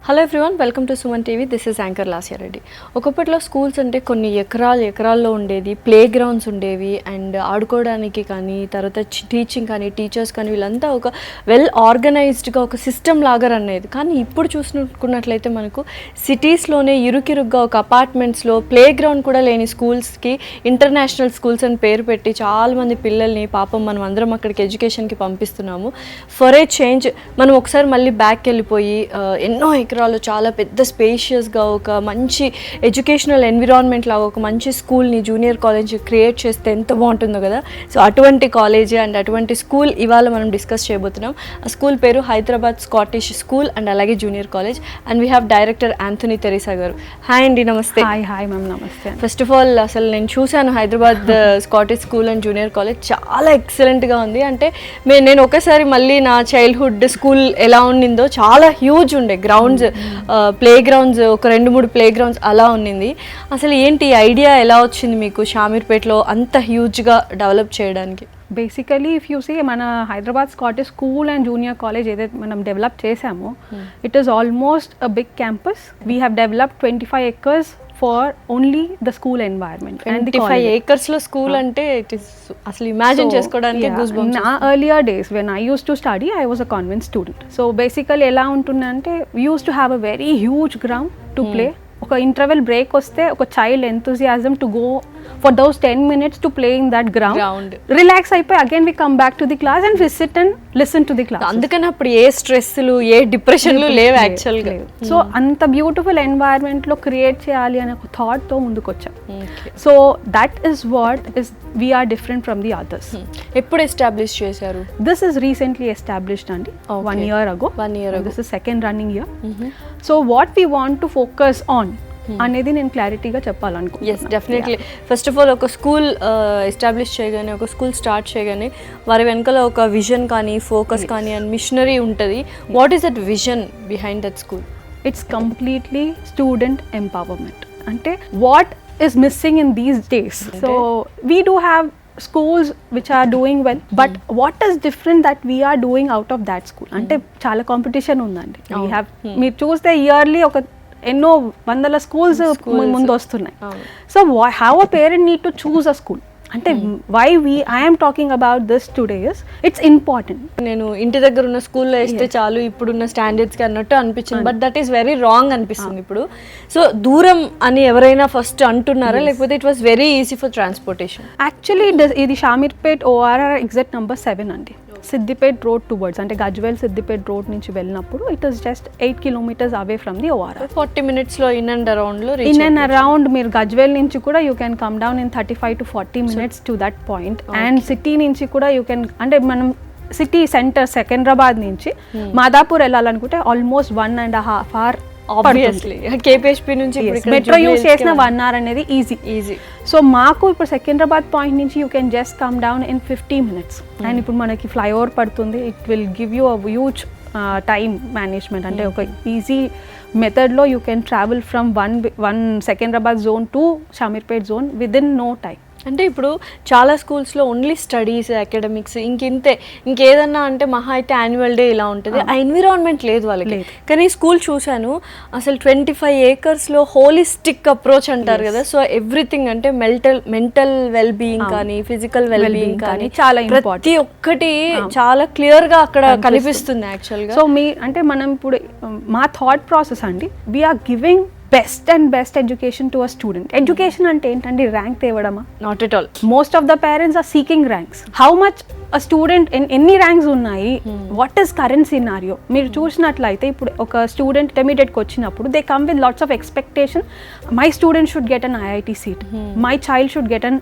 Hello everyone, welcome to Suman TV. This is anchor Lasya Reddy. ఒకప్పట్లో schools అంటే కొన్ని ఎకరాల్లో ఉండేది, ప్లే గ్రౌండ్స్ ఉండేవి అండ్ ఆడుకోవడానికి కానీ, తర్వాత టీచింగ్ కానీ, టీచర్స్ కానీ వీళ్ళంతా ఒక వెల్ ఆర్గనైజ్డ్గా ఒక సిస్టమ్ లాగా రన్ అయ్యేది. కానీ ఇప్పుడు చూసుకున్నట్లయితే మనకు సిటీస్లోనే ఇరుకిరుగ్గా ఒక అపార్ట్మెంట్స్లో ప్లే గ్రౌండ్ కూడా లేని స్కూల్స్కి ఇంటర్నేషనల్ స్కూల్స్ అని పేరు పెట్టి చాలామంది పిల్లల్ని పాపం మనం అందరం అక్కడికి ఎడ్యుకేషన్కి పంపిస్తున్నాము. ఫర్ ఏ చేంజ్ మనం ఒకసారి మళ్ళీ బ్యాక్ వెళ్ళిపోయి ఎన్నో ఎకరాలు చాలా పెద్ద స్పేషియస్గా ఒక మంచి ఎడ్యుకేషనల్ ఎన్విరాన్మెంట్ లాగా ఒక మంచి స్కూల్ని, జూనియర్ కాలేజ్ క్రియేట్ చేస్తే ఎంత బాగుంటుందో కదా. సో అటువంటి కాలేజ్ అండ్ అటువంటి స్కూల్ ఇవాళ మనం డిస్కస్ చేయబోతున్నాం. ఆ స్కూల్ పేరు హైదరాబాద్ స్కాటిష్ స్కూల్ అండ్ అలాగే junior college. And we have director Anthony Teresa గారు. హాయ్ అండి, నమస్తే. హాయ్ మ్యామ్, నమస్తే. ఫస్ట్ ఆఫ్ ఆల్ అసలు నేను చూశాను Hyderabad Scottish school and junior college, చాలా ఎక్సలెంట్గా ఉంది. అంటే నేను ఒకసారి మళ్ళీ నా చైల్డ్హుడ్ స్కూల్ ఎలా ఉండిందో, చాలా హ్యూజ్ ఉండే గ్రౌండ్స్, ప్లే గ్రౌండ్స్, ఒక 2-3 ప్లే గ్రౌండ్స్ అలా ఉన్నింది. అసలు ఏంటి ఐడియా ఎలా వచ్చింది మీకు షామీర్పేటలో అంత హ్యూజ్గా డెవలప్ చేయడానికి? బేసికలీ ఇఫ్ యూ సీ మన Hyderabad Scottish school and junior college ఏదైతే మనం డెవలప్ చేసామో, it is almost a big campus. We have developed 25 acres for only the school environment. 25 acres లో స్కూల్ అంటే ఇట్ ఇస్ అసలు ఇమాజిన్ చేసుకోవడానికి goose bumps. నా earlier days when I use to study, I was a convent student. So basically ఎలా ఉంటుందంటే, we use to have a very huge ground to play. ఒక interval break వస్తే ఒక child enthusiasm to go for those 10 minutes to play in that ground. Relax అయిపోయి again we come back to the class and we sit and listen to the class. అందుకని అప్పుడు ఏ స్ట్రెస్లు, ఏ డిప్రెషన్లు లేవు యాక్చువల్గా. So అంత beautiful environment లో create చేయాలి అనే ఒక థాట్ తో ముందుకు వచ్చాం. So that is what is we are different from the others. ఎప్పుడు ఎస్టాబ్లిష్ చేశారు? దిస్ ఇస్ రీసెంట్లీ ఎస్టాబ్లిష్డ్ అండి, 1 year ago. This is second running year. So what we want to focus on అనేది నేను క్లారిటీగా చెప్పాలనుకుంటున్నాను. Yes, definitely. First of all ఒక school establish చేయగానే, ఒక స్కూల్ స్టార్ట్ చేయగానే వారి వెనకాల ఒక విజన్ కానీ, ఫోకస్ కానీ అండ్ మిషనరీ ఉంటుంది. What is that vision behind that school? It's completely student empowerment. అంటే what is missing in these days. So we do have schools which are doing well, but what is different that we are doing out of that school? అంటే చాలా competition ఉందండి. we have మీరు చూస్తే yearly ఒక ఎన్నో వందల schools ముందు వస్తున్నాయి. So how a parent need to choose a school? అంటే why I am talking about this today is it's important. నేను ఇంటి దగ్గర ఉన్న స్కూల్లో వేస్తే చాలు ఇప్పుడున్న స్టాండర్డ్స్కి అన్నట్టు అనిపించింది, but that is very wrong అనిపిస్తుంది ఇప్పుడు. సో దూరం అని ఎవరైనా ఫస్ట్ అంటున్నారా, లేకపోతే it was very easy for transportation? Actually ఇది షామీర్పేట్ ORR ఎగ్జిట్ నెంబర్ 7 అండి. సిద్దిపేట్ రోడ్ టువర్డ్స్, అంటే గజ్వేల్ సిద్దిపేట్ రోడ్ నుంచి వెళ్ళినప్పుడు it is just 8 kilometers away from the ORR. 40 minutes లో ఇన్ అండ్ అరౌండ్ మీరు గజ్వేల్ నుంచి కూడా you can come down in 35 to 40 minutes to that point. And city నుంచి కూడా యూ కెన్, అంటే మనం సిటీ సెంటర్ సికింద్రాబాద్ నుంచి మాదాపూర్ వెళ్ళాలనుకుంటే ఆల్మోస్ట్ 1.5 hours. ఆబ్వియస్లీ కేపీహెచ్పీ నుంచి మెట్రో యూస్ చేసిన 1 hour అనేది ఈజీ. సో మాకు ఇప్పుడు సికింద్రాబాద్ పాయింట్ నుంచి you can just come down in 50 minutes. And ఇప్పుడు మనకి ఫ్లైఓవర్ పడుతుంది. It will give you a huge time management. అంటే ఒక ఈజీ మెథడ్లో you can travel from one Secunderabad zone to Shamirpet zone within no time. అంటే ఇప్పుడు చాలా స్కూల్స్లో ఓన్లీ స్టడీస్, అకాడమిక్స్, ఇంకేదన్నా అంటే మహా అయితే యాన్యువల్ డే ఇలా ఉంటుంది. ఆ ఎన్విరాన్మెంట్ లేదు వాళ్ళకి. కానీ స్కూల్ చూశాను అసలు 25 acres లో హోలిస్టిక్ అప్రోచ్ అంటారు కదా. సో ఎవ్రీథింగ్ అంటే మెంటల్ వెల్ బీయింగ్ కానీ, ఫిజికల్ వెల్ బీయింగ్ కానీ, చాలా ప్రతి ఒక్కటి చాలా క్లియర్గా అక్కడ కనిపిస్తుంది యాక్చువల్గా. సో అంటే మనం ఇప్పుడు మా థాట్ ప్రాసెస్ అండి, we're giving best education to a student. Education అంటే ఏంటండి, ర్యాంక్ తేవడమా? Not at all. Most of the parents are seeking ranks. How much a student, ఎన్ని ర్యాంక్స్ ఉన్నాయి, వాట్ ఈస్ కరెంట్ సినారియో? మీరు చూసినట్లయితే ఇప్పుడు ఒక స్టూడెంట్ ఇంటర్మీడియట్కి వచ్చినప్పుడు they come with lots of expectation. My student should get an IIT seat, my child should get an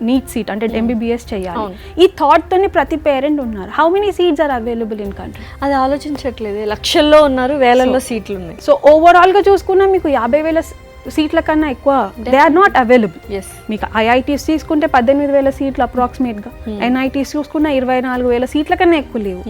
NEET seat, అంటే MBBS చేయాలి. ఈ థాట్ తోనే ప్రతి పేరెంట్ ఉన్నారు. How many seats are available in country? అది ఆలోచించట్లేదు. లక్షల్లో ఉన్నారు, వేలల్లో సీట్లు ఉన్నాయి. సో ఓవరాల్ గా చూసుకున్నా మీకు 50,000 సీట్ల కన్నా ఎక్కువ దే ఆర్ నాట్ అవైలబుల్. మీకు IITs తీసుకుంటే 18,000 సీట్లు అప్రాక్సిమేట్ గా, NITs చూసుకున్న 24,000 సీట్ల కన్నా ఎక్కువ లేవు.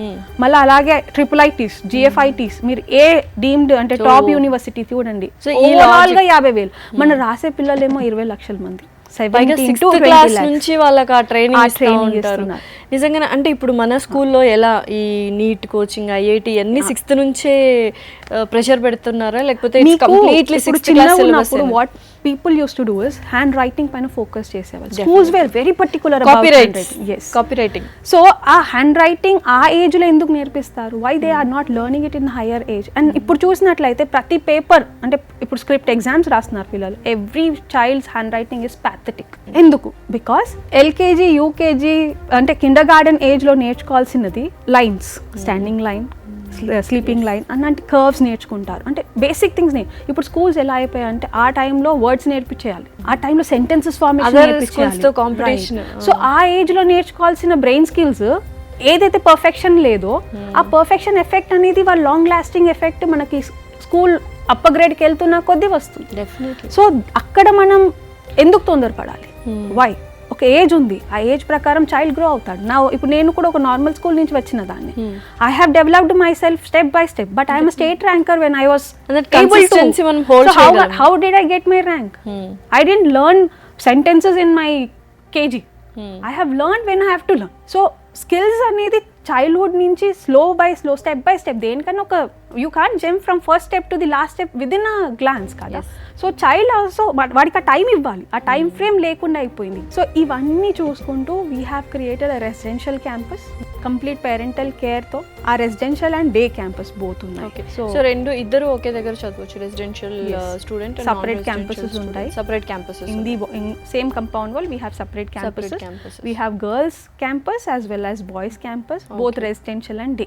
మళ్ళీ అలాగే IIITs, GFITs, మీరు ఏ డీమ్డ్ అంటే టాప్ యూనివర్సిటీ చూడండి, ఓవరాల్ గా 50,000. మన రాసే పిల్లలేమో 20 లక్షల మంది. పైగా 17 6th to 20 క్లాస్ lakhs. నుంచి వాళ్ళకి ఆ ట్రైనింగ్ ఇస్తూ training ఉంటారు. ఇస్తున్నారు. నిజంగానే అంటే ఇప్పుడు మన స్కూల్లో ఎలా ఈ నీట్ కోచింగ్ ఐఐటి అన్ని 6th నుంచే ప్రెషర్ పెడుతున్నారా లేకపోతే completely 6th class syllabus? What people use to do is hand writing పైన ఫోకస్ చేసేవాళ్ళు. Schools where very particular copy copy writing. So ఆ హ్యాండ్ రైటింగ్ ఆ ఏజ్ లో ఎందుకు నేర్పిస్తారు? Why they are not learning it in higher age? And ఇప్పుడు చూసినట్లయితే ప్రతి పేపర్ అంటే ఇప్పుడు స్క్రిప్ట్ ఎగ్జామ్స్ రాస్తున్నారు పిల్లలు, every child's handwriting is pathetic. ఎందుకు? బికాస్ ఎల్కేజీ యూకేజీ అంటే కిండర్ గార్డెన్ ఏజ్ లో నేర్చుకోవాల్సినది lines, standing line, sleeping line అన్నట్టు కర్వ్స్ నేర్చుకుంటారు. అంటే బేసిక్ థింగ్స్ ఇప్పుడు స్కూల్స్ ఎలా అయిపోయాయి అంటే ఆ టైంలో వర్డ్స్ నేర్పించేయాలి, ఆ టైంలో సెంటెన్సెస్ ఫార్మేషన్ నేర్పించాలి. సో ఆ ఏజ్ లో నేర్చుకోవాల్సిన బ్రెయిన్ స్కిల్స్ ఏదైతే పర్ఫెక్షన్ లేదో ఆ పర్ఫెక్షన్ ఎఫెక్ట్ అనేది వాళ్ళ లాంగ్ లాస్టింగ్ ఎఫెక్ట్ మనకి స్కూల్ అప్పర్ గ్రేడ్కి వెళ్తున్న కొద్దీ వస్తుంది. సో అక్కడ మనం ఎందుకు తొందరపడాలి? వై? ఒక ఏజ్ ఉంది, ఆ ఏజ్ ప్రకారం చైల్డ్ గ్రో అవుతాడు. నా ఇప్పుడు నేను కూడా ఒక నార్మల్ స్కూల్ నుంచి వచ్చిన దాన్ని. I have developed my self step by step, but I'm state ranker when I was able to. So how did I get my rank? I didn't learn sentences in my KG. I have learned when I have to learn. So skills అనేది childhood నుంచి slow step by step దేనికన్నా ఒక you can't jump from first step to the last step with in a glance కదా. So child also వాడికి ఆ time ఇవ్వాలి, ఆ time frame లేకుండా అయిపోయింది. సో ఇవన్నీ చూసుకుంటూ we have created a residential campus complete parental కేర్తో. ఆ residential and day campus both ఉన్నాయి. సో ఇద్దరు ఒకే దగ్గర చదవచ్చు, రెసిడెన్షియల్ స్టూడెంట్. సపరేట్ క్యాంపసెస్ ఉంటాయి, separate campuses in the same compound wall. We have separate campuses. We have girls campus as well as boys campus, both residential and day.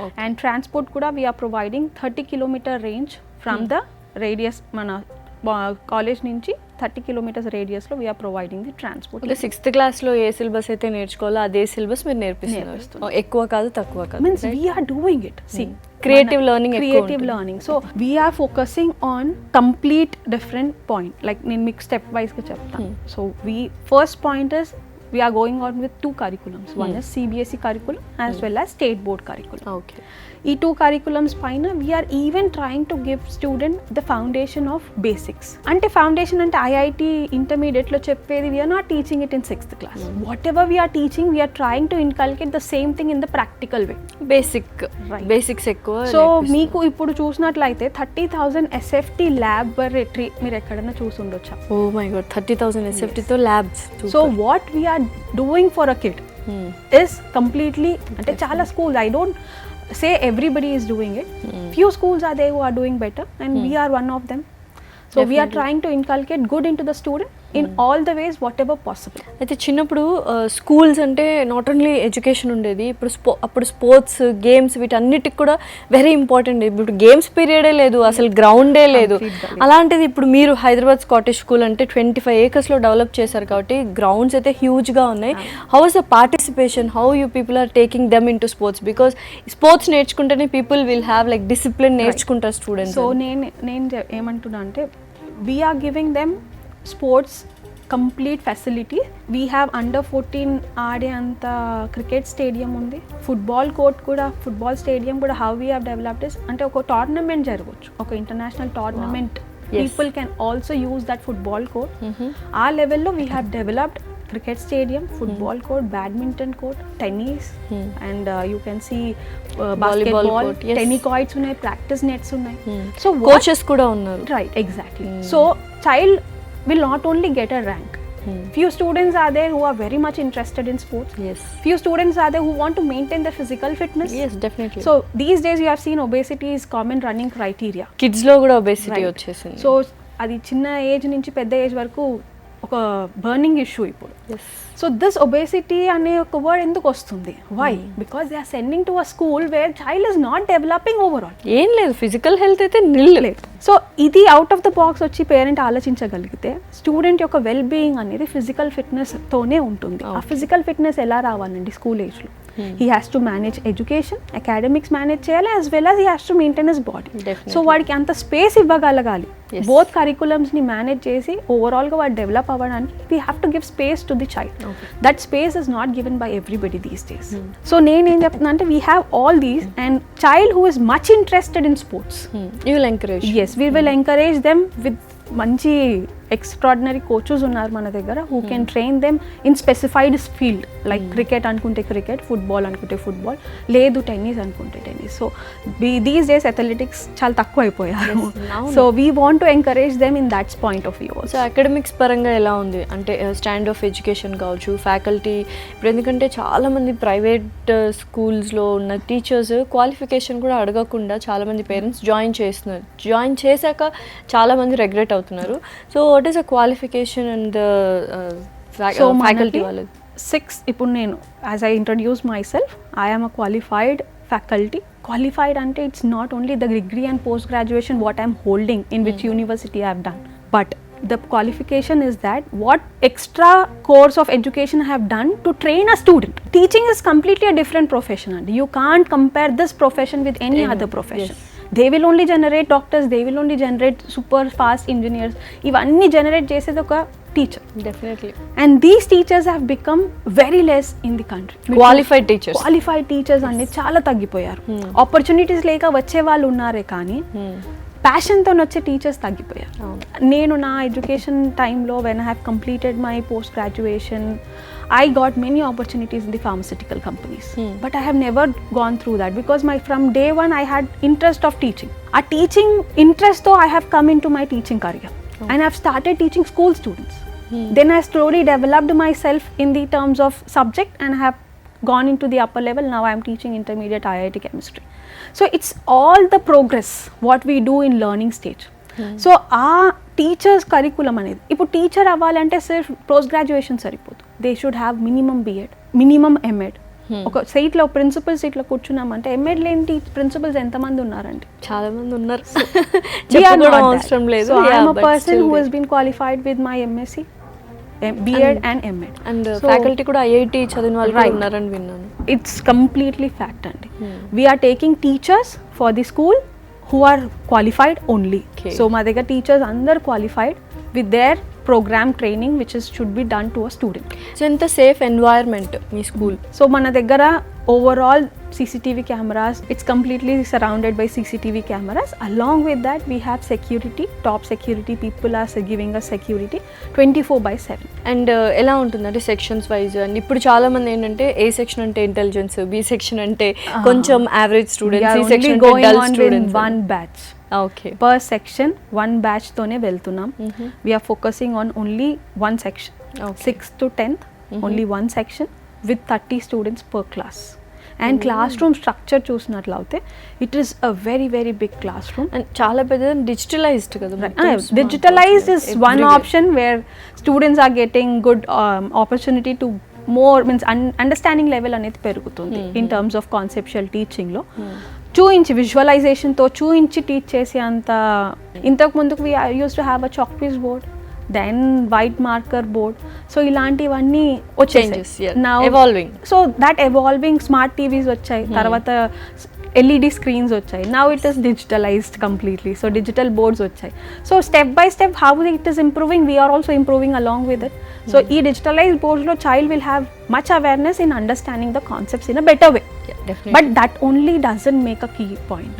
Okay. And transport kuda we are providing 30 kilometer range from the radius mana college nunchi 30 kilometers radius lo we are providing the transport. Okay, 6th class lo A syllabus అయితే నేర్చుకోవాలో అదే syllabus మీరు నేర్పిస్తున్నారు. ఎక్కువ కాదు తక్కువ కాదు. Means we are doing it. See, creative learning. So we are focusing on complete different point. Like నేను మీకు step wise గా చెప్తాను. So first point is we are going on with 2 curriculums. One is CBSE curriculum as well as state board curriculum. Okay. ఈ 2 curriculums పైన we are even trying to give student the foundation of basics. అంటే foundation అంటే IIT intermediate లో చెప్పేది we are not teaching it in 6th class. Whatever we are teaching, we are trying to inculcate the same thing in the practical way. Basics ఎక్కువ. So మీకు ఇప్పుడు చూసినట్లయితే 30,000 SFT laboratory మీరు ఎక్కడైనా చూసి ఉండొచ్చా? Oh my god, 30,000 SFT తో labs. So what we are doing for a kid is completely అంటే చాలా schools, I don't say everybody is doing it. Few schools are there who are doing better and we are one of them. So definitely. We are trying to inculcate good into the student in all the ways whatever possible. అయితే చిన్నప్పుడు schools అంటే not only education ఉండేది, అప్పుడు sports games వీటన్నిటికి కూడా very important. ఇప్పుడు games పీరియడే లేదు, అసలు గ్రౌండే లేదు. అలాంటిది ఇప్పుడు మీరు హైదరాబాద్ స్కాటిష్ స్కూల్ అంటే 25 acres లో డెవలప్ చేశారు కాబట్టి గ్రౌండ్స్ అయితే హ్యూజ్గా ఉన్నాయి. How is the participation? How you people are taking them in to sports? Because sports నేర్చుకుంటేనే people will have like discipline నేర్చుకుంటారు స్టూడెంట్స్. సో నేను ఏమంటున్నా అంటే we are giving them sports complete facility. We have under 14 ఆడే అంత cricket stadium ఉంది, football court కూడా, football stadium కూడా. How we have developed is అంటే ఒక టోర్నమెంట్ జరగవచ్చు, ఒక international tournament, people can also use that football court. ఆ లెవెల్లో we have developed cricket stadium, football court, badminton court, tennis, and you can see basketball court, yes. Tennis unnai, practice nets unnai. So coaches kuda unnaru. Right, exactly. So child will not only get a rank. Few students are there who are very much interested in sports. Yes. Few students are there who want to maintain their physical fitness. Yes, definitely. So these days you have seen obesity is common running criteria. Kids lo kuda obesity వచ్చేసింది. So అది చిన్న age నుంచి పెద్ద age వరకు ఒక burning issue ఇప్పుడు. So this obesity అనే ఒక వర్డ్ ఎందుకు వస్తుంది? Why? Because they are sending to a school where child is not developing overall. ఏం లేదు, ఫిజికల్ హెల్త్ అయితే లేదు. సో ఇది అవుట్ ఆఫ్ ద బాక్స్ వచ్చి పేరెంట్ ఆలోచించగలిగితే స్టూడెంట్ యొక్క వెల్ బీయింగ్ అనేది ఫిజికల్ ఫిట్నెస్ తోనే ఉంటుంది. ఆ ఫిజికల్ ఫిట్నెస్ ఎలా రావాలండి స్కూల్ ఏజ్లో? He has to manage education, academics manage చేయాలి, as well as he has to maintain his body. So వాడికి అంత స్పేస్ ఇవ్వగలగాలి. బోత్ కరికులమ్స్ ని మేనేజ్ చేసి ఓవరాల్ గా వాడు డెవలప్ అవ్వడానికి we have to give space to the child. That space is not given by everybody these days. So నేనేం చెప్తున్నా అంటే we have all these, and child who is much interested in sports, you will encourage. Yes, we will encourage them with మంచి extraordinary coaches ఉన్నారు మన దగ్గర who can train them in specified field like cricket అనుకుంటే cricket, football అనుకుంటే football, లేదు tennis అనుకుంటే tennis. So these days athletics చాలా తక్కువ అయిపోయారు. So we want to encourage them in that's point of view. So academics పరంగా ఎలా ఉంది అంటే స్టాండ్ ఆఫ్ ఎడ్యుకేషన్ కావచ్చు, ఫ్యాకల్టీ ఇప్పుడు ఎందుకంటే చాలామంది ప్రైవేట్ స్కూల్స్లో ఉన్న టీచర్స్ క్వాలిఫికేషన్ కూడా అడగకుండా చాలామంది పేరెంట్స్ జాయిన్ చేస్తున్నారు. జాయిన్ చేశాక చాలామంది రెగ్రెట్ అవుతున్నారు. So what is a qualification and faculty వాళ్ళది? 6 ఇప్పుడు నేను as I introduce my self, I'm a qualified faculty. Qualified ante it's not only the degree and post graduation what I'm holding in which university I've done, but the qualification is that what extra course of education I have done to train a student. Teaching is completely a different profession and you can't compare this profession with any other profession. Yes. They will only generate doctors, they will only generate super fast engineers. ఇవన్నీ generate చేసేది ఒక teacher. Definitely. And these teachers have become very less in the country. Qualified teachers అనేది చాలా తగ్గిపోయారు. Opportunities లేక వచ్చే వాళ్ళు ఉన్నారే కానీ ప్యాషన్తో వచ్చే టీచర్స్ తగ్గిపోయారు. నేను నా ఎడ్యుకేషన్ టైంలో when I have completed my post graduation I got many opportunities in the pharmaceutical companies, but I have never gone through that because from day one I had interest of teaching. A teaching interest though I have come into my teaching career and I have started teaching school students. Then I slowly developed myself in the terms of subject and have gone into the upper level. Now I am teaching intermediate IIT chemistry. So it's all the progress what we do in learning stage. So ఆ teachers curriculum అనేది ఇప్పుడు teacher అవ్వాలంటే సిర్ఫ్ post graduation సరిపోదు. They should have minimum BEd, minimum MEd. ఒక సీట్లో principal సీట్లో కూర్చున్నామంటే MEd లేని ప్రిన్సిపల్స్ ఎంతమంది ఉన్నారండి? చాలా మంది ఉన్నారు. అవసరం లేదు. I am a person who has been qualified with my MSc, BEd and MEd. And faculty కూడా ఐఐటి చదివిన వాళ్ళు ఉన్నారని విన్నాను. ఇట్స్ కంప్లీట్లీ ఫ్యాక్ట్ అండి. We are taking teachers for the school who are qualified only. Okay. So మా దగ్గర teachers అందరు qualified with their program training which should be done to a student. So ఎంత సేఫ్ ఎన్వైర్న్మెంట్ మీ school? So మన దగ్గర overall CCTV cameras, it's completely surrounded by CCTV cameras. Along with that we have security, top security people are giving us security 24/7. And ఎలా ఉంటుందంటే sections wise and ఇప్పుడు చాలా మంది ఏంటంటే ఏ section అంటే intelligence, B section అంటే కొంచెం యావరేజ్ స్టూడెంట్స్, సి సెక్షన్ అంటే dull students. One batch. Okay. Per section one batch తోనే వెళ్తున్నాం. We are focusing on only one section. Okay. 6th to 10th only one section with 30 students per class. And classroom structure చూసినట్లయితే it is a very very big classroom and చాలా పెద్ద digitalized కదా. Digitalized is one option where students are getting good opportunity to more means understanding level అనేది పెరుగుతుంది in terms of conceptual teaching లో. చూయించి విజువలైజేషన్తో చూయించి teach చేసే అంత. ఇంతకు ముందుకు we use to have a chalk piece board, then white marker board. So ఇలాంటివన్నీ వచ్చేసాయి. Evolving. So that evolving smart TVs వచ్చాయి, తర్వాత LED స్క్రీన్స్ వచ్చాయి. Now it is digitalized completely. So digital boards వచ్చాయి. So step by step how it is improving, we're also improving along with it. So ఈ digitalized బోర్డ్స్లో child will have much awareness in understanding the concepts in a better way. But that only doesn't make a key point.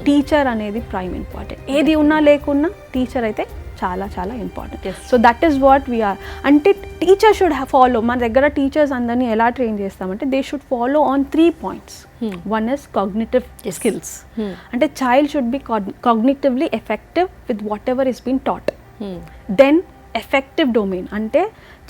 Teacher అనేది prime important. ఏది ఉన్నా లేకున్నా teacher అయితే చాలా చాలా important. So that is what we are. అంటే teacher should follow. మన దగ్గర టీచర్స్ అందరినీ ఎలా ట్రైన్ చేస్తామంటే they should follow on 3 points. One is cognitive skills. అంటే child should be cognitively effective with whatever is being taught. Then affective domain అంటే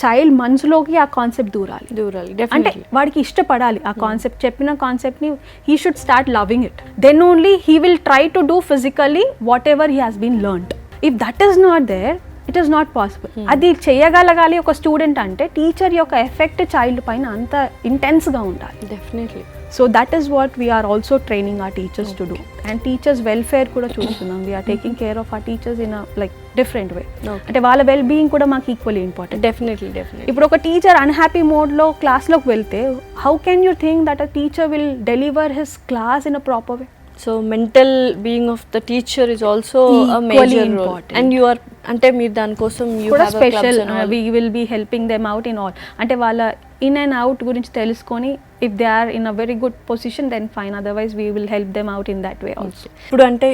child మనసులోకి ఆ కాన్సెప్ట్ దూరాలి. అంటే వాడికి ఇష్టపడాలి ఆ కాన్సెప్ట్. చెప్పిన కాన్సెప్ట్ని he should start loving it. Then only he will try to do physically whatever he has been learned. If that is not there it is not possible. అది చేయగలగాలి ఒక స్టూడెంట్ అంటే teacher యొక్క effect child పైన అంత ఇంటెన్స్గా ఉండాలి. Definitely. So that is what we are also training our teachers to do. And teachers welfare కూడా చూస్తున్నాం. We are taking care of our teachers in like different way. అంటే వాళ్ళ వెల్ బీయింగ్ కూడా మాకు ఈక్వల్లీ ఇంపార్టెంట్. డెఫినెట్లీ. ఇప్పుడు ఒక టీచర్ అన్హ్యాపీ మోడ్లో క్లాస్లోకి వెళ్తే how can you think that a teacher will deliver his class in a proper way? So mental being of the teacher is also a major role. And you are అంటే మీరు దానికోసం special we will be helping them out in all. అంటే వాళ్ళ in and out గురించి తెలుసుకొని if they are in a very good position then fine, otherwise we will help them out in that way also.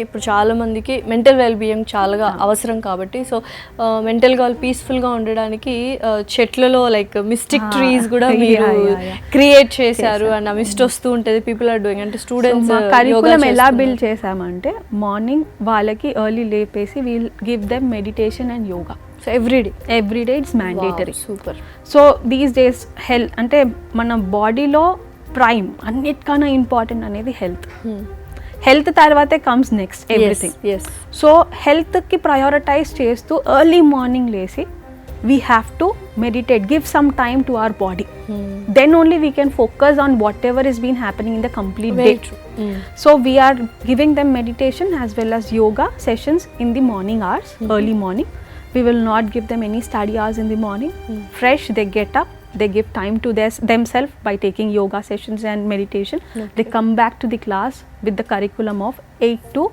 ఇప్పుడు చాలా మందికి mental wellbeing చాలా అవసరం కాబట్టి సో మెంటల్గా వాళ్ళు పీస్ఫుల్గా ఉండడానికి చెట్లలో లైక్ మిస్టిక్ ట్రీస్ కూడా మీరు క్రియేట్ చేశారు అండ్ ఆ మిస్ట్ వస్తూ ఉంటుంది, పీపుల్ ఆర్ డూయింగ్ అంటే స్టూడెంట్స్ కరికులం ఎలా బిల్డ్ చేసామంటే మార్నింగ్ వాళ్ళకి ఎర్లీ లేపేసి will give them meditation and yoga. So every day it's mandatory. Super. So these days health అంటే మన బాడీలో ప్రైమ్ అన్నిటికన్నా ఇంపార్టెంట్ అనేది హెల్త్ తర్వాతే కమ్స్ నెక్స్ట్ ఎవ్రీథింగ్. సో హెల్త్కి ప్రయారిటైజ్ చేస్తూ ఎర్లీ మార్నింగ్ లేసి we have to meditate, give some time to our body, then only we can focus on what ever is been happening in the complete day. So we are giving them meditation as well as yoga sessions in the morning hours, early morning. We will not give them any study hours in the morning. Fresh, they get up, they give time to themselves by taking yoga sessions and meditation. They come back to the class with the curriculum of 8 to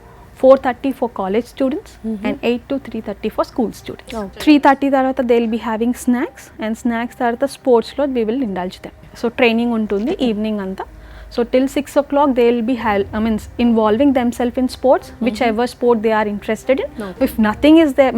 4:30 for college students and 8 to 3:30 for school students. 3:30 tarvata they will be having snacks, and snacks tarvata sports lo we will indulge them. So training untundi evening anta. So till 6 o'clock they will be involving themselves in sports, whichever sport they are interested in. If nothing is there,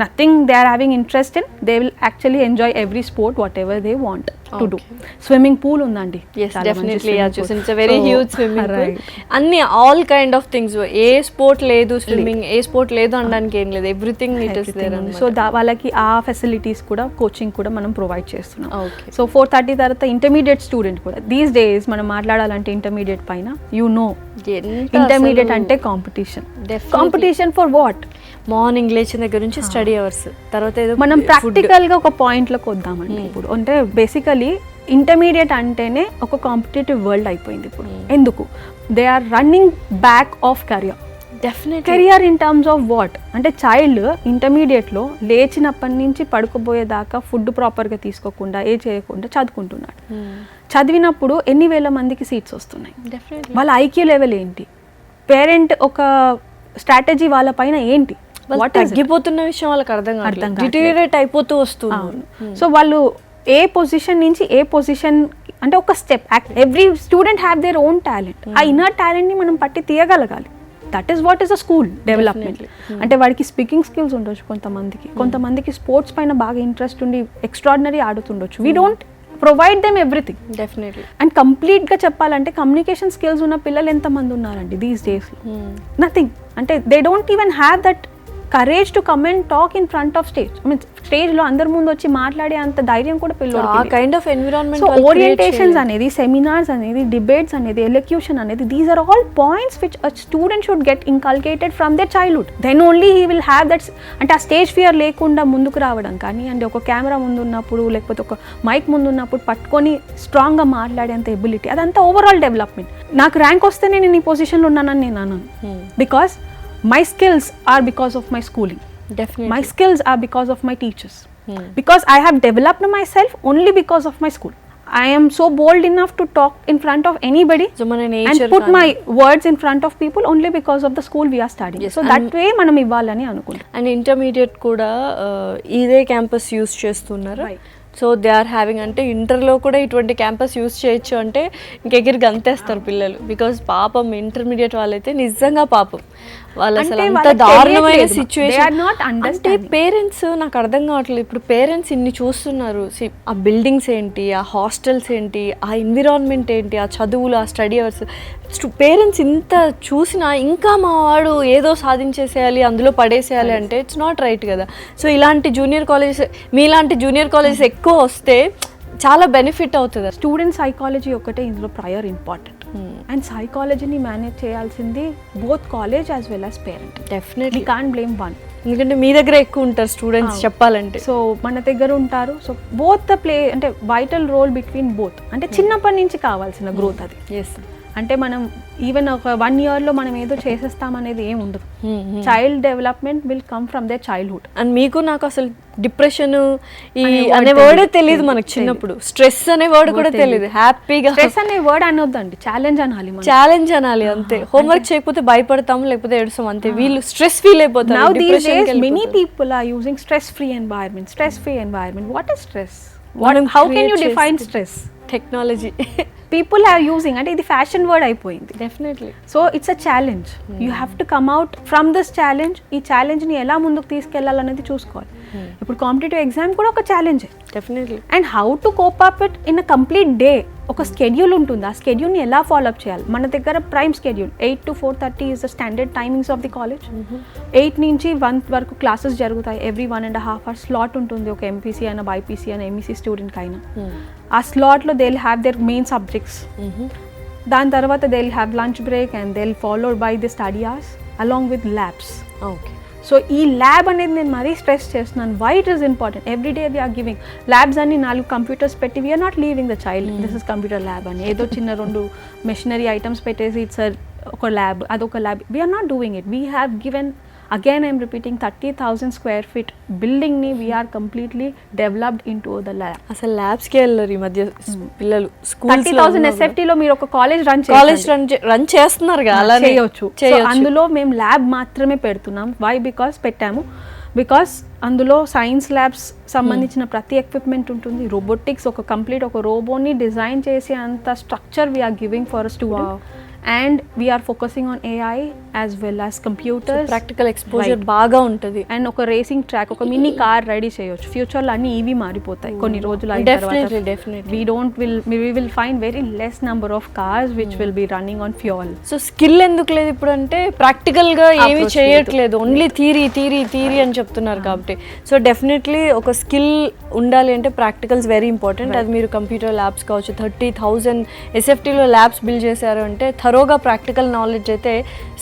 nothing they are having interest in, they will actually enjoy every sport whatever they want to do. Swimming pool undandi. Yes, definitely. It's a very huge swimming pool. Anni all kind of things. ఏ sport లేదు swimming, ఏ sport లేదు అనడానికి ఏం లేదు, everything it is there. So వాళ్ళకి ఆ facilities కూడా కోచింగ్ కూడా మనం ప్రొవైడ్ చేస్తున్నాం. సో 4:30 తర్వాత ఇంటర్మీడియట్ స్టూడెంట్ కూడా దీస్ డేస్ మనం మాట్లాడాలంటే ఇంటర్మీడియట్ పైన ఇంటర్మీడియట్ అంటే కాంపిటీషన్ ఫర్ వాట్? మార్నింగ్ లేచిన దగ్గర నుంచి స్టడీ అవర్స్, తర్వాత ఏదో మనం ప్రాక్టికల్ గా ఒక పాయింట్ లోకి వద్దామండి. ఇప్పుడు అంటే బేసికలీ ఇంటర్మీడియట్ అంటేనే ఒక కాంపిటేటివ్ వరల్డ్ అయిపోయింది ఇప్పుడు. ఎందుకు? They are running back of career in terms of what అంటే చైల్డ్ ఇంటర్మీడియట్లో లేచినప్పటి నుంచి పడుకోబోయేదాకా ఫుడ్ ప్రాపర్గా తీసుకోకుండా ఏ చేయకుండా చదువుకుంటున్నాడు. చదివినప్పుడు ఎన్ని వేల మందికి సీట్స్ వస్తున్నాయి, వాళ్ళ ఐక్యూ లెవెల్ ఏంటి, పేరెంట్ ఒక స్ట్రాటజీ వాళ్ళ పైన ఏంటి, తగ్గిపోతున్న విషయం వాళ్ళకి అర్థం డిటీరియరేట్ అయిపోతూ వస్తుంది. సో వాళ్ళు ఏ పొజిషన్ నుంచి ఏ పొజిషన్ అంటే ఒక step, every student have their own talent. ఆ ఇన్నర్ టాలెంట్ని మనం పట్టి తీయగలగాలి. That is what is a school development. అంటే వాడికి స్పీకింగ్ స్కిల్స్ ఉండొచ్చు కొంతమందికి స్పోర్ట్స్ పైన బాగా ఇంట్రెస్ట్ ఉండి ఎక్స్ట్రాడినరీ ఆడుతుండొచ్చు. We don't provide them everything. Definitely. And కంప్లీట్గా చెప్పాలంటే కమ్యూనికేషన్ స్కిల్స్ ఉన్న పిల్లలు ఎంతమంది ఉన్నారండి దీస్ డేస్? నథింగ్. అంటే they don't even have that courage to come and talk in front of stage. స్టేజ్లో అందరి ముందు వచ్చి మాట్లాడే అంత ధైర్యం కూడా పిల్లలు. ఆ kind of environment. So orientations అనేది, సెమినార్స్ అనేది, డిబేట్స్ అనేది, ఎలక్యూషన్ అనేది, these are all points which a student should get inculcated from their childhood. Then only he will have that's అంటే ఆ స్టేజ్ ఫియర్ లేకుండా ముందుకు రావడం కానీ, అంటే ఒక కెమెరా ముందు ఉన్నప్పుడు లేకపోతే ఒక మైక్ ముందు ఉన్నప్పుడు పట్టుకొని స్ట్రాంగ్గా మాట్లాడేంత ఎబిలిటీ, అదంతా ఓవరాల్ డెవలప్మెంట్. నాకు ర్యాంక్ వస్తేనే నేను ఈ పొజిషన్లో ఉన్నానని నేను అన్నాను. Because my skills are because of my schooling. Definitely. My skills are because of my teachers. Because I have developed myself only because of my school. I am so bold enough to talk in front of anybody and put my words in front of people only because of the school we are studying. Yes. So that way మనం ఇవ్వాలని అనుకుంటాం. And intermediate కూడా ఇదే campus use చేస్తున్నారు. So they are having అంటే ఇంటర్లో కూడా ఇటువంటి క్యాంపస్ యూస్ చేయొచ్చు అంటే ఇంకెగిరి గంతేస్తారు పిల్లలు. బికాజ్ పాపం ఇంటర్మీడియట్ వాళ్ళైతే నిజంగా పాపం వాళ్ళు అసలు అంత దారుణమైన సిచ్యువేషన్. అంటే పేరెంట్స్ నాకు అర్థం కావట్లేదు. ఇప్పుడు పేరెంట్స్ ఇన్ని చూస్తున్నారు, ఆ బిల్డింగ్స్ ఏంటి, ఆ హాస్టల్స్ ఏంటి, ఆ ఎన్విరాన్మెంట్ ఏంటి, ఆ చదువులు, ఆ స్టడీ అవర్స్, పేరెంట్స్ ఇంత చూసినా ఇంకా మా వాడు ఏదో సాధించేసేయాలి, అందులో పడేసేయాలి అంటే ఇట్స్ నాట్ రైట్ కదా. సో ఇలాంటి జూనియర్ కాలేజెస్, మీలాంటి జూనియర్ కాలేజెస్ ఎక్కువ వస్తే చాలా బెనిఫిట్ అవుతుంది. స్టూడెంట్ సైకాలజీ ఒకటే ఇందులో ప్రయర్ ఇంపార్టెంట్. అండ్ సైకాలజీని మేనేజ్ చేయాల్సింది both college as well as parent. Definitely can't blame one. ఎందుకంటే మీ దగ్గర ఎక్కువ ఉంటారు స్టూడెంట్స్ చెప్పాలంటే. సో మన దగ్గర ఉంటారు. సో బోత్ ద ప్లే అంటే వైటల్ రోల్ బిట్వీన్ బోత్. అంటే చిన్నప్పటి నుంచి కావాల్సిన గ్రోత్ అది. ఎస్. అంటే మనం ఈవెన్ ఒక 1 yearలో మనం ఏదో చేసేస్తామనేది ఏం ఉండదు. Child development will come from their childhood. And మీకు నాకు అసలు డిప్రెషన్ అనే వర్డే తెలియదు మనకు చిన్నప్పుడు. స్ట్రెస్ అనే వర్డ్ కూడా తెలియదు. హ్యాపీగా స్ట్రెస్ అనే వర్డ్ అనొద్దండి, ఛాలెంజ్ అనాలి. ఛాలెంజ్ అనాలి అంతే. హోంవర్క్ చేయకపోతే భయపడతాం, లేకపోతే ఏడుస్తాం అంతే. వీళ్ళు స్ట్రెస్ ఫీల్ అయిపోతారు. Now these days many people are using stress free environment. What is stress? how can you define stress? Technology People are using అంటే ఇది ఫ్యాషన్ వర్డ్ అయిపోయింది. Definitely. So it's a challenge. You have to come out from this challenge. ఈ ఛాలెంజ్ని ఎలా ముందుకు తీసుకెళ్లాలనేది చూసుకోవాలి. ఇప్పుడు competitive exam కూడా ఒక challenge. Definitely. And how to cope up it in a complete day. ఒక స్కెడ్యూల్ ఉంటుంది, ఆ స్కెడ్యూల్ని ఎలా ఫాలో అప్ చేయాలి. మన దగ్గర prime schedule 8 to 4:30 is the standard timings of the college. 8 నుంచి 1 వరకు క్లాసెస్ జరుగుతాయి. ఎవ్రీ 1.5 hours స్లాట్ ఉంటుంది, ఒక ఎంపీసీ అయినా బైపీసీ అయినా ఎంఈసీ స్టూడెంట్కి అయినా. ఆ స్లాట్లో they will have their main subjects. దాని తర్వాత they will have lunch break and they will followed by the study hours along with labs. Okay. So ఈ ల్యాబ్ అనేది నేను మరీ స్ట్రెస్ చేస్తున్నాను. Why it is important. Every day we're giving labs అని 4 computers పెట్టి we're not leading the child this is computer lab అని ఏదో చిన్న 2 మెషినరీ ఐటమ్స్ పెట్టేసి ఇట్స్ ఒక ల్యాబ్, అదొక lab. We are not doing it. We have given again I'm repeating 30,000 square feet building ni we are completely developed into the lab. అసలు ల్యాబ్స్కి వెళ్ళరు ఈ మధ్య పిల్లలు. స్కూల్స్ 30,000 SFT లో మీరు ఒక కాలేజ్ రన్ చేస్తున్నారు కదా, అలా చేయొచ్చు. అందులో మేము ల్యాబ్ మాత్రమే పెడుతున్నాం. వై? బికాస్ పెట్టాము బికాస్ అందులో సైన్స్ ల్యాబ్స్ సంబంధించిన ప్రతి ఎక్విప్మెంట్ ఉంటుంది. రోబోటిక్స్, ఒక కంప్లీట్ ఒక రోబోని డిజైన్ చేసి అంత structure we are giving for a student. And we are focusing on AI as well as computers. So practical exposure బాగా ఉంటుంది. అండ్ ఒక రేసింగ్ ట్రాక్, ఒక మినీ కార్ రెడీ చేయొచ్చు. ఫ్యూచర్లో అన్ని ఈవీ మారిపోతాయి కొన్ని రోజులు అయిన తర్వాత. We will find very less number of cars which will be running on fuel. So skill ఎందుకు లేదు ఇప్పుడు అంటే ప్రాక్టికల్గా ఏమీ చేయట్లేదు, ఓన్లీ థియరీ అని చెప్తున్నారు కాబట్టి. సో డెఫినెట్లీ ఒక స్కిల్ ఉండాలి అంటే ప్రాక్టికల్స్ వెరీ ఇంపార్టెంట్. అది మీరు కంప్యూటర్ ల్యాబ్స్ కావచ్చు, 30,000 SFTలో ల్యాబ్స్ బిల్డ్ చేశారు అంటే థరోగా ప్రాక్టికల్ నాలెడ్జ్ అయితే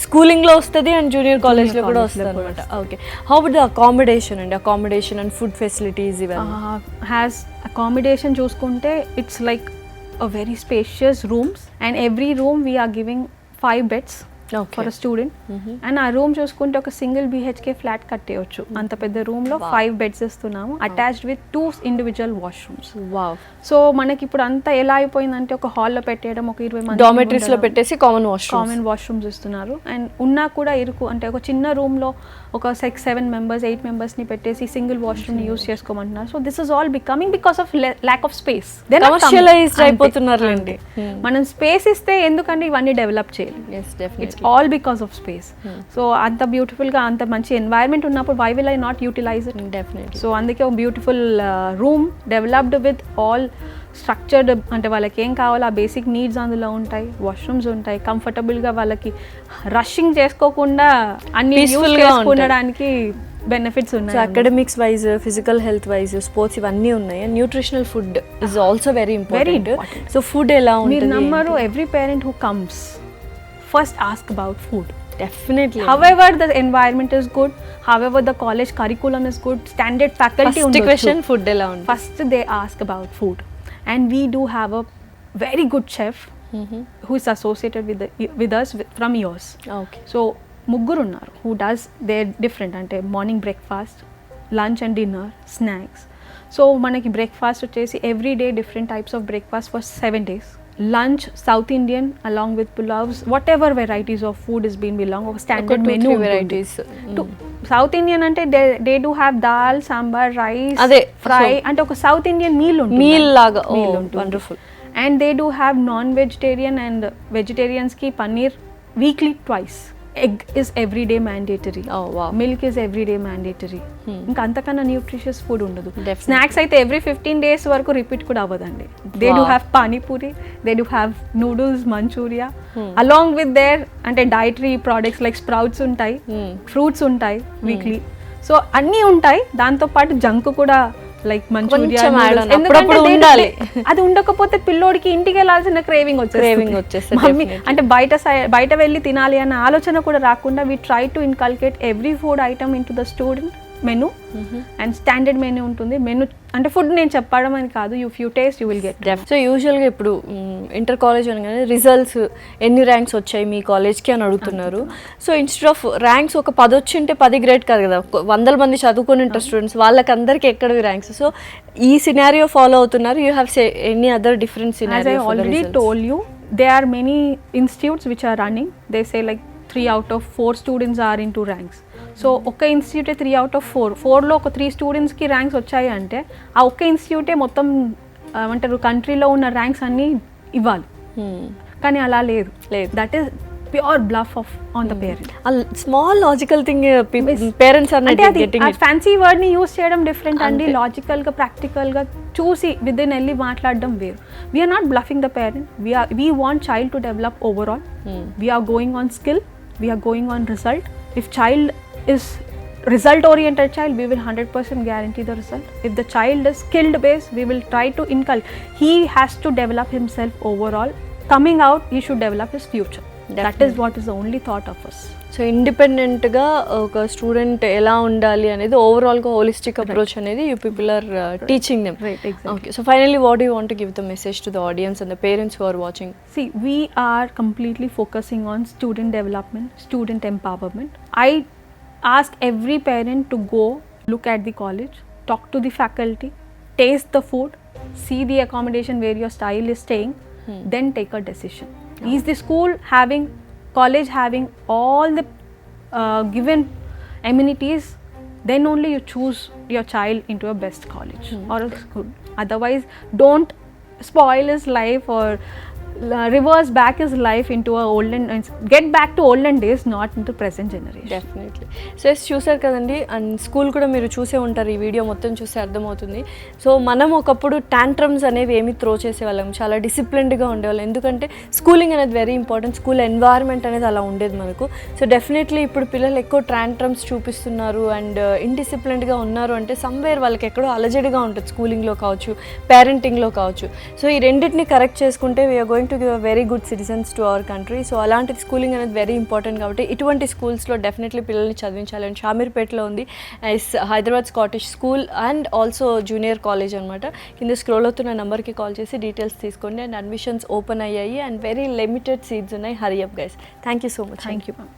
స్కూలింగ్లో వస్తుంది అండ్ జూనియర్ కాలేజ్లో కూడా వస్తుంది అనమాట. Okay. How about the accommodation అండి? అకామిడేషన్ అండ్ ఫుడ్ ఫెసిలిటీస్ ఇవన్నీ. హ్యాస్ అకామిడేషన్ చూసుకుంటే it's like a very spacious rooms and every room we are giving 5 beds for a student. And ఆ రూమ్ చూసుకుంటే ఒక సింగిల్ BHK ఫ్లాట్ కట్టేయచ్చు. అంత పెద్ద రూమ్లో 5 beds ఇస్తున్నాము, attached with 2 individual washrooms. Wow. So మనకి ఇప్పుడు అంతా ఎలా అయిపోయిందంటే ఒక హాల్లో పెట్టేయడం, ఒక 20 మంది డామెటరీస్ లో పెట్టేసి కామన్ వాష్రూమ్స్ ఇస్తున్నారు. అండ్ ఉన్నా కూడా ఇరుకు అంటే ఒక చిన్న రూమ్ లో ఒక 6-7 members 8 members ని పెట్టేసి సింగిల్ వాష్రూమ్ ని యూస్ చేసుకోమంటున్నారు. So this is all becoming because of lack of space. Commercialised అయిపోతున్నారండి. మనం స్పేస్ ఇస్తే ఎందుకంటే ఇవన్నీ డెవలప్ చేయాలి. It's all because of space. So అంత బ్యూటిఫుల్ గా అంత మంచి ఎన్వైరన్మెంట్ ఉన్నప్పుడు why will I not utilise it? Definitely. So అందుకే ఒక beautiful room developed with all structured, అంటే వాళ్ళకి ఏం కావాలో ఆ బేసిక్ నీడ్స్ అందులో ఉంటాయి. వాష్రూమ్స్ ఉంటాయి, కంఫర్టబుల్గా వాళ్ళకి రషింగ్ చేసుకోకుండా అన్ని యూస్ చేసుకోవడానికి బెనిఫిట్స్ ఉన్నాయి. Academics wise, physical health wise, sports ఇవన్నీ ఉన్నాయి. Nutritional food is also very important. So food ఎలా ఉంటుంది? మీరు నమ్మరు, every parent who comes first ask about food. Definitely. However, the environment is good. However, the college curriculum is good. Standard faculty. First question, food ela undi. First they ask about food, and we do have a very good chef who is associated with us from years. Okay. So mugguru unnaru who does their different ante morning breakfast, lunch and dinner, snacks. So manaki breakfast vachesi every day different types of breakfast for 7 days. Lunch South Indian along with pulavs, whatever varieties of food is being belong of standard menu varieties. South Indian ante they do have dal, sambar, rice, fry ante oka South Indian meal untundi. Meal laga. Oh, wonderful. And they do have non-vegetarian and vegetarians ki paneer weekly twice. Egg is everyday mandatory. Oh wow. Milk is everyday mandatory. ఇంకా అంతకన్నా nutritious food ఉండదు. Snacks అయితే every 15 days వరకు repeat కూడా అవ్వదండి. They do have panipuri, they do have noodles, Manchuria along with their అంటే dietary products like sprouts ఉంటాయి, fruits ఉంటాయి వీక్లీ. సో అన్నీ ఉంటాయి. దాంతోపాటు జంక్ కూడా లైక్ మంచూరియా, అది ఉండకపోతే పిల్లోడికి ఇంటికి వెళ్ళాల్సిన క్రేవింగ్ వచ్చేస్తుంది. మమ్మీ అంటే బయట వెళ్ళి తినాలి అన్న ఆలోచన కూడా రాకుండా we try to inculcate every food item into the student menu. And standard menu ఉంటుంది. మెను అంటే ఫుడ్ నేను చెప్పడం అని కాదు, you taste you will get. So యూజువల్గా ఇప్పుడు ఇంటర్ కాలేజ్ అనగానే రిజల్ట్స్ ఎన్ని ర్యాంక్స్ వచ్చాయి మీ కాలేజ్కి అని అడుగుతున్నారు. సో ఇన్స్టెడ్ ఆఫ్ ర్యాంక్స్ ఒక 10 వచ్చింటే 10 గ్రేడ్ కాదు కదా, 100 మంది చదువుకొని ఉంటారు స్టూడెంట్స్, వాళ్ళకి అందరికీ ఎక్కడవి ర్యాంక్స్. సో ఈ సినారియో ఫాలో అవుతున్నారు? You have any other different scenario? As I already told you, there are many institutes which are running. They say like 3 out of 4 students are into ranks. So ఒక్క ఇన్స్టిట్యూటే 3 out of 4లో ఒక 3 స్టూడెంట్స్కి ranks వచ్చాయి అంటే ఆ ఒక్క ఇన్స్టిట్యూటే మొత్తం ఏమంటారు కంట్రీలో ఉన్న ర్యాంక్స్ అన్నీ ఇవ్వాలి. కానీ అలా లేదు. That is pure bluff off on the parent. Small logical thing parents fancy word ని యూస్ చేయడం డిఫరెంట్ అండి. లాజికల్ గా ప్రాక్టికల్ గా చూసి విదిన్ వెళ్ళి మాట్లాడడం వేరు. We are not bluffing the parent. We want child to develop overall. We are going on skill, we are going on result. If child is result oriented child, we will 100% guarantee the result. If the child is skilled based, we will try to inculcate. He has to develop himself overall. Coming out, he should develop his future. Definitely. That is what is the only thought of us. So ఇండిపెండెంట్గా ఒక student ఎలా ఉండాలి అనేది ఓవరాల్గా holistic approach అనేది you people are teaching them. Okay, so finally what you want to give the message to the audience and the parents who are watching? See, we are completely focusing on student development, student empowerment. I ask every parent to go look at the college, talk to the faculty, taste the food, see the accommodation where your child is staying, then take a decision. Is the school having, college having all the given amenities, then only you choose your child into a best college or a school. Otherwise, don't spoil his life or reverse back his life into a olden, get back to olden days, not into present generation. Definitely. So చూసారు కదండి, and school కూడా మీరు చూసే ఉంటారు, ఈ video మొత్తం చూస్తే అర్థమవుతుంది. సో మనం ఒకప్పుడు టాంట్రమ్స్ అనేవి ఏమి త్రో చేసేవాళ్ళం, చాలా డిసిప్లిన్డ్గా ఉండేవాళ్ళం. ఎందుకంటే స్కూలింగ్ అనేది వెరీ ఇంపార్టెంట్, స్కూల్ ఎన్వైర్న్మెంట్ అనేది అలా ఉండేది మనకు. సో డెఫినెట్లీ ఇప్పుడు పిల్లలు ఎక్కువ టాంట్రమ్స్ చూపిస్తున్నారు అండ్ ఇండిసిప్లిన్డ్గా ఉన్నారు అంటే సమ్వేర్ వాళ్ళకి ఎక్కడో అలజడిగా ఉంటుంది, స్కూలింగ్లో కావచ్చు, పేరెంటింగ్లో కావచ్చు. సో ఈ రెండింటిని కరెక్ట్ చేసుకుంటే we are going to give a very good citizens to our country. So అలాంటి స్కూలింగ్ అనేది వెరీ ఇంపార్టెంట్ కాబట్టి ఇటువంటి స్కూల్స్లో డెఫినెట్లీ పిల్లల్ని చదివించాలని షామీర్పేటలో ఉంది Hyderabad Scottish school and also junior college అనమాట. కింద స్క్రోల్ అవుతున్న నెంబర్కి కాల్ చేసి డీటెయిల్స్ తీసుకోండి. అండ్ అడ్మిషన్స్ ఓపెన్ అయ్యాయి అండ్ వెరీ లిమిటెడ్ సీట్స్ ఉన్నాయి. Hurry up guys. Thank you so much. Thank you, ma'am.